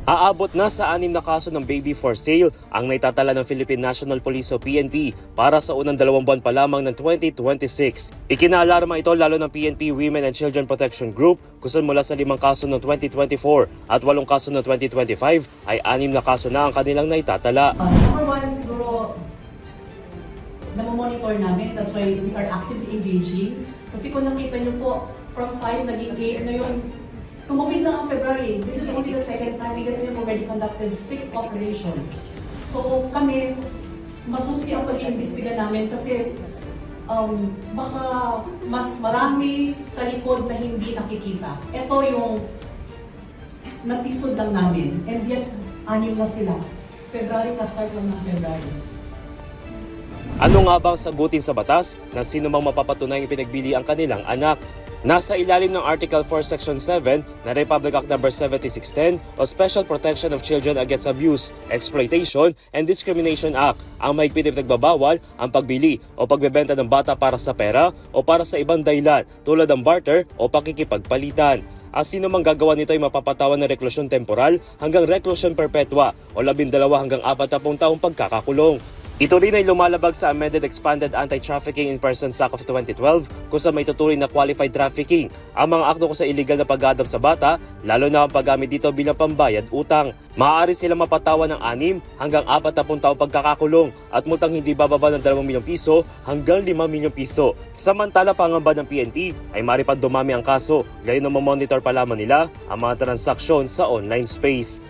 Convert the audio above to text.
Aabot na sa 6 na kaso ng baby for sale ang naitatala ng Philippine National Police o PNP para sa unang 2 buwan pa lamang ng 2026. Ikinaalarma ito lalo ng PNP Women and Children Protection Group kung saan mula sa 5 kaso noong 2024 at 8 kaso noong 2025 ay 6 na kaso na ang kanilang naitatala. Number one, siguro, namomonitor namin. That's why we are actively engaging. Kasi kung nakita niyo po, from 5 naging 8 ngayon, kumapit na ang February. This is only the second time we have already conducted 6 operations. So kami, masusi ang pag-iimbestiga namin kasi baka mas marami sa likod na hindi nakikita. Ito yung napisod lang namin. And yet, 6 na sila. February, ka-start lang ng February. Ano nga bang sagutin sa batas na sino mang mapapatunayang pinagbili ang kanilang anak? Nasa ilalim ng Article 4 Section 7 na Republic Act No. 7610 o Special Protection of Children Against Abuse, Exploitation, and Discrimination Act ang mahigpit na nagbabawal ang pagbili o pagbebenta ng bata para sa pera o para sa ibang dahilan tulad ng barter o pakikipagpalitan. Ang sino mang gagawa nito ay mapapatawan ng reklusyon temporal hanggang reklusyon perpetua o 12 hanggang 40 taong pagkakakulong. Ito rin ay lumalabag sa amended expanded Anti-Trafficking in Persons Act of 2012 kung saan may tuturing na qualified trafficking ang mga akto kung sa illegal na pag-aadap sa bata, lalo na ang paggamit dito bilang pambayad utang. Maaari silang mapatawan ng 6 hanggang 40 taong pagkakakulong at multang hindi bababa ng 2 milyong piso hanggang 5 milyong piso. Samantala, pangamba ng PNP ay maaari pang dumami ang kaso, gayon na mamonitor pa lamang nila ang mga transaksyon sa online space.